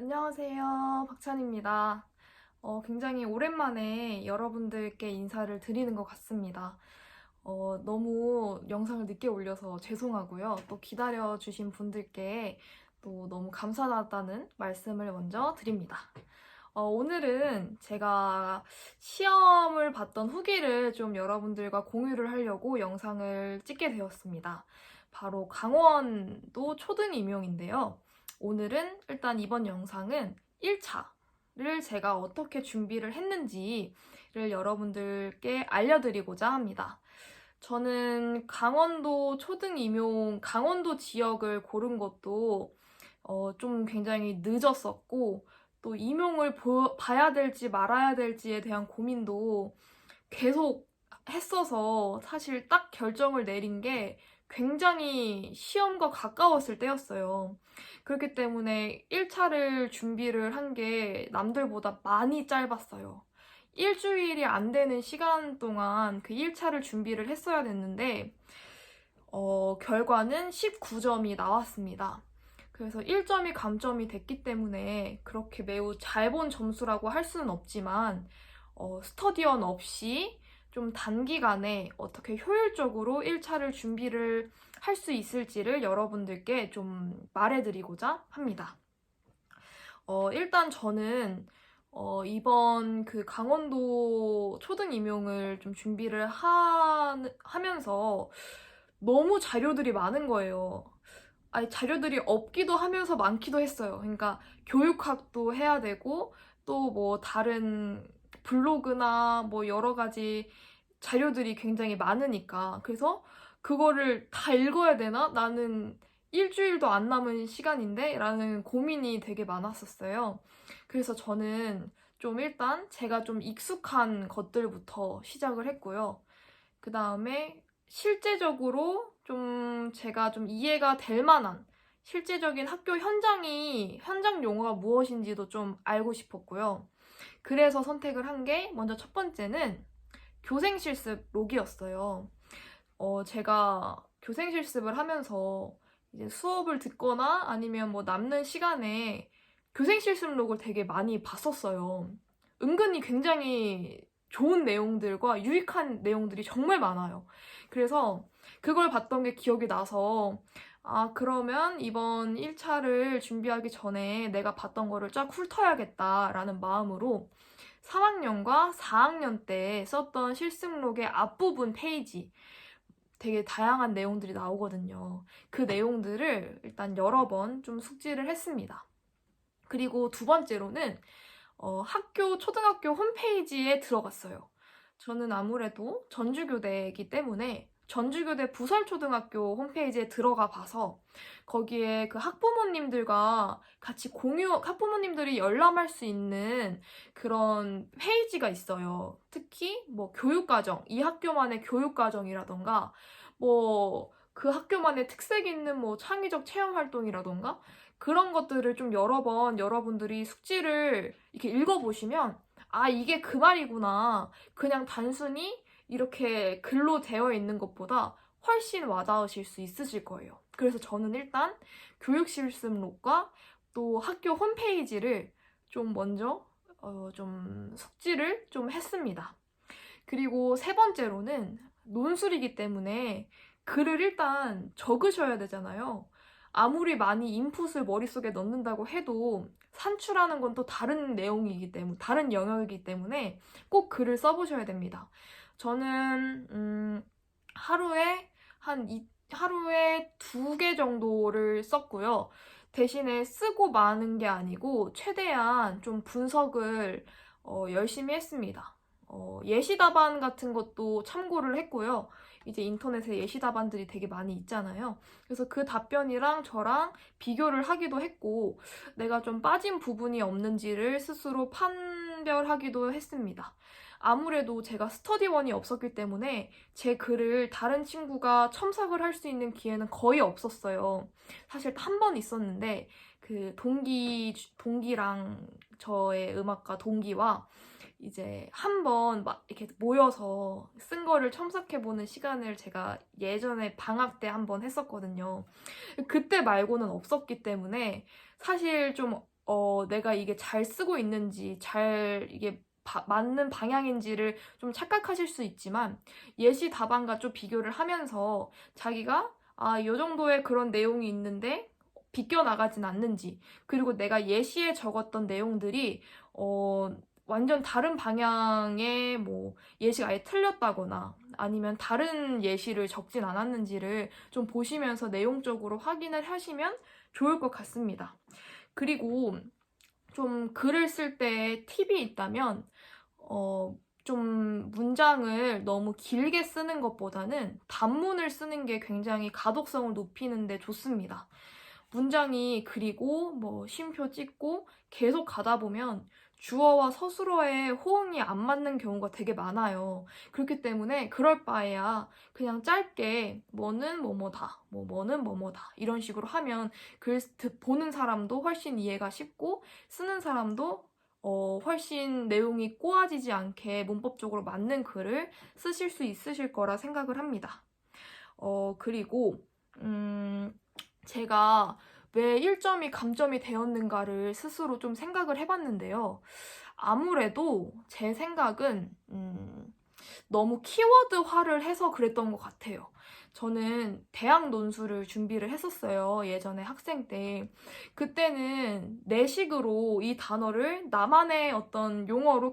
안녕하세요. 박찬입니다. 굉장히 오랜만에 여러분들께 인사를 드리는 것 같습니다. 너무 영상을 늦게 올려서 죄송하고요. 또 기다려주신 분들께 또 너무 감사하다는 말씀을 먼저 드립니다. 오늘은 제가 시험을 봤던 후기를 좀 여러분들과 공유를 하려고 영상을 찍게 되었습니다. 바로 강원도 초등 임용인데요. 오늘은 일단 이번 영상은 1차를 제가 어떻게 준비를 했는지를 여러분들께 알려드리고자 합니다. 저는 강원도 초등 임용, 강원도 지역을 고른 것도 좀 굉장히 늦었었고, 또 임용을 봐야 될지 말아야 될지에 대한 고민도 계속 했어서 사실 딱 결정을 내린 게 굉장히 시험과 가까웠을 때였어요. 그렇기 때문에 1차를 준비를 한 게 남들보다 많이 짧았어요. 일주일이 안 되는 시간 동안 그 1차를 준비를 했어야 됐는데, 결과는 19점이 나왔습니다. 그래서 1점이 감점이 됐기 때문에 그렇게 매우 잘 본 점수라고 할 수는 없지만, 스터디원 없이 좀 단기간에 어떻게 효율적으로 1차를 준비를 할 수 있을지를 여러분들께 좀 말해드리고자 합니다. 일단 저는 이번 그 강원도 초등 임용을 좀 준비를 하면서 너무 자료들이 많은 거예요. 아니, 자료들이 없기도 하면서 많기도 했어요. 그러니까 교육학도 해야 되고, 또 뭐 다른 블로그나 뭐 여러 가지 자료들이 굉장히 많으니까. 그래서 그거를 다 읽어야 되나? 나는 일주일도 안 남은 시간인데? 라는 고민이 되게 많았었어요. 그래서 저는 좀 일단 제가 좀 익숙한 것들부터 시작을 했고요. 그 다음에 실제적으로 좀 제가 좀 이해가 될 만한 실제적인 학교 현장 용어가 무엇인지도 좀 알고 싶었고요. 그래서 선택을 한 게 먼저 첫 번째는 교생 실습 록이었어요. 제가 교생 실습을 하면서 이제 수업을 듣거나 아니면 뭐 남는 시간에 교생 실습록을 되게 많이 봤었어요. 은근히 굉장히 좋은 내용들과 유익한 내용들이 정말 많아요. 그래서 그걸 봤던 게 기억이 나서, 아, 그러면 이번 1차를 준비하기 전에 내가 봤던 거를 쫙 훑어야겠다라는 마음으로 3학년과 4학년 때 썼던 실습록의 앞부분 페이지, 되게 다양한 내용들이 나오거든요. 그 내용들을 일단 여러 번 좀 숙지를 했습니다. 그리고 두 번째로는 초등학교 홈페이지에 들어갔어요. 저는 아무래도 전주교대이기 때문에 전주교대 부설초등학교 홈페이지에 들어가 봐서 거기에 그 학부모님들과 같이 학부모님들이 열람할 수 있는 그런 페이지가 있어요. 특히 뭐 교육과정, 이 학교만의 교육과정이라던가 뭐 그 학교만의 특색 있는 뭐 창의적 체험 활동이라던가 그런 것들을 좀 여러 번 여러분들이 숙지를 이렇게 읽어보시면, 아, 이게 그 말이구나. 그냥 단순히 이렇게 글로 되어 있는 것보다 훨씬 와닿으실 수 있으실 거예요. 그래서 저는 일단 교육실습록과 또 학교 홈페이지를 좀 먼저 좀 숙지를 좀 했습니다. 그리고 세 번째로는 논술이기 때문에 글을 일단 적으셔야 되잖아요. 아무리 많이 인풋을 머릿속에 넣는다고 해도 산출하는 건 또 다른 내용이기 때문에, 다른 영역이기 때문에 꼭 글을 써보셔야 됩니다. 저는, 하루에 2개 정도를 썼고요. 대신에 쓰고 마는 게 아니고 최대한 좀 분석을 열심히 했습니다. 예시 답안 같은 것도 참고를 했고요. 이제 인터넷에 예시 답안들이 되게 많이 있잖아요. 그래서 그 답변이랑 저랑 비교를 하기도 했고, 내가 좀 빠진 부분이 없는지를 스스로 판별하기도 했습니다. 아무래도 제가 스터디원이 없었기 때문에 제 글을 다른 친구가 첨삭을 할 수 있는 기회는 거의 없었어요. 사실 한 번 있었는데, 그 동기랑 저의 음악과 동기와 이제 한 번 막 이렇게 모여서 쓴 거를 첨삭해보는 시간을 제가 예전에 방학 때 한 번 했었거든요. 그때 말고는 없었기 때문에 사실 좀 내가 이게 잘 쓰고 있는지, 잘 이게 맞는 방향인지를 좀 착각하실 수 있지만, 예시 답안과 좀 비교를 하면서 자기가 이 정도의 그런 내용이 있는데 비껴나가진 않는지, 그리고 내가 예시에 적었던 내용들이 완전 다른 방향의 뭐 예시가 아예 틀렸다거나 아니면 다른 예시를 적진 않았는지를 좀 보시면서 내용적으로 확인을 하시면 좋을 것 같습니다. 그리고 좀 글을 쓸 때 팁이 있다면 좀 문장을 너무 길게 쓰는 것보다는 단문을 쓰는 게 굉장히 가독성을 높이는 데 좋습니다. 문장이 그리고 뭐 쉼표 찍고 계속 가다 보면 주어와 서술어의 호응이 안 맞는 경우가 되게 많아요. 그렇기 때문에 그럴 바에야 그냥 짧게 뭐는 뭐뭐다, 뭐는 뭐뭐다 이런 식으로 하면 글 보는 사람도 훨씬 이해가 쉽고 쓰는 사람도 훨씬 내용이 꼬아지지 않게 문법적으로 맞는 글을 쓰실 수 있으실 거라 생각을 합니다. 그리고 제가 왜 1점이 감점이 되었는가를 스스로 좀 생각을 해봤는데요. 아무래도 제 생각은 너무 키워드화를 해서 그랬던 것 같아요. 저는 대학 논술을 준비를 했었어요. 예전에 학생 때. 그때는 내식으로 이 단어를 나만의 어떤 용어로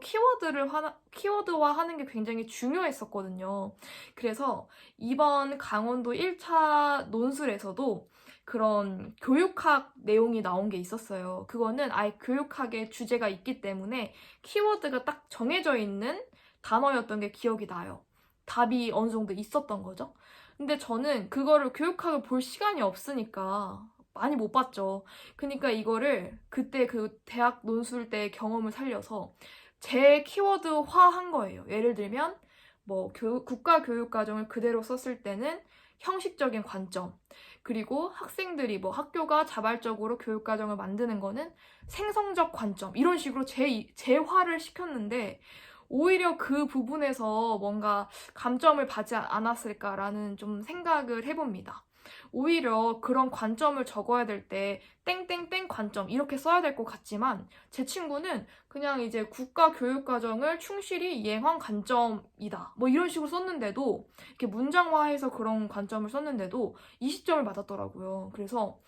키워드화하는 게 굉장히 중요했었거든요. 그래서 이번 강원도 1차 논술에서도 그런 교육학 내용이 나온 게 있었어요. 그거는 아예 교육학의 주제가 있기 때문에 키워드가 딱 정해져 있는 단어였던 게 기억이 나요. 답이 어느 정도 있었던 거죠. 근데 저는 그거를 교육학을 볼 시간이 없으니까 많이 못 봤죠. 그러니까 이거를 그때 그 대학 논술 때 경험을 살려서 제 키워드화한 거예요. 예를 들면 뭐 국가교육과정을 그대로 썼을 때는 형식적인 관점, 그리고 학생들이 뭐 학교가 자발적으로 교육과정을 만드는 거는 생성적 관점, 이런 식으로 재화를 시켰는데 오히려 그 부분에서 뭔가 감점을 받지 않았을까라는 좀 생각을 해봅니다. 오히려 그런 관점을 적어야 될 때 땡땡땡 관점 이렇게 써야 될 것 같지만 제 친구는 그냥 이제 국가 교육과정을 충실히 이행한 관점이다 뭐 이런 식으로 썼는데도, 이렇게 문장화해서 그런 관점을 썼는데도 20점을 맞았더라고요. 그래서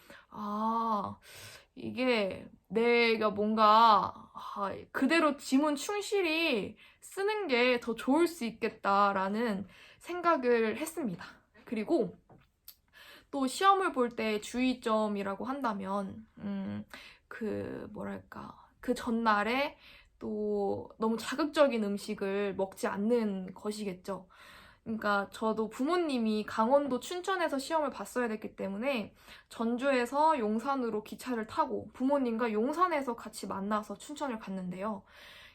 이게 내가 뭔가 그대로 지문 충실히 쓰는 게 더 좋을 수 있겠다라는 생각을 했습니다. 그리고 또 시험을 볼 때 주의점이라고 한다면 그 전날에 또 너무 자극적인 음식을 먹지 않는 것이겠죠. 그러니까 저도 부모님이 강원도 춘천에서 시험을 봤어야 됐기 때문에 전주에서 용산으로 기차를 타고 부모님과 용산에서 같이 만나서 춘천을 갔는데요.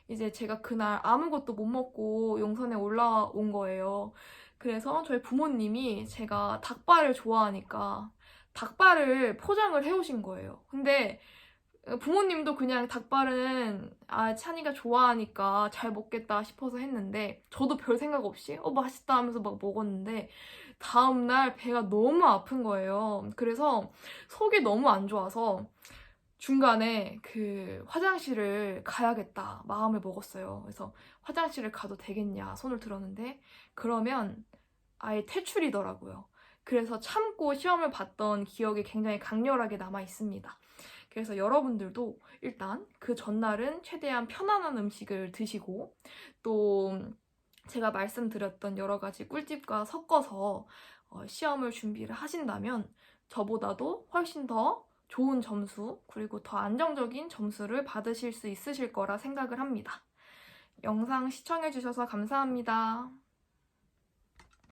이제 제가 그날 아무것도 못 먹고 용산에 올라온 거예요. 그래서 저희 부모님이 제가 닭발을 좋아하니까 닭발을 포장을 해오신 거예요. 근데 부모님도 그냥 닭발은 찬이가 좋아하니까 잘 먹겠다 싶어서 했는데 저도 별 생각 없이 맛있다 하면서 막 먹었는데 다음날 배가 너무 아픈 거예요. 그래서 속이 너무 안 좋아서 중간에 그 화장실을 가야겠다 마음을 먹었어요. 그래서 화장실을 가도 되겠냐 손을 들었는데 그러면 아예 퇴출이더라고요. 그래서 참고 시험을 봤던 기억이 굉장히 강렬하게 남아 있습니다. 그래서 여러분들도 일단 그 전날은 최대한 편안한 음식을 드시고 또 제가 말씀드렸던 여러 가지 꿀팁과 섞어서 시험을 준비를 하신다면 저보다도 훨씬 더 좋은 점수 그리고 더 안정적인 점수를 받으실 수 있으실 거라 생각을 합니다. 영상 시청해주셔서 감사합니다.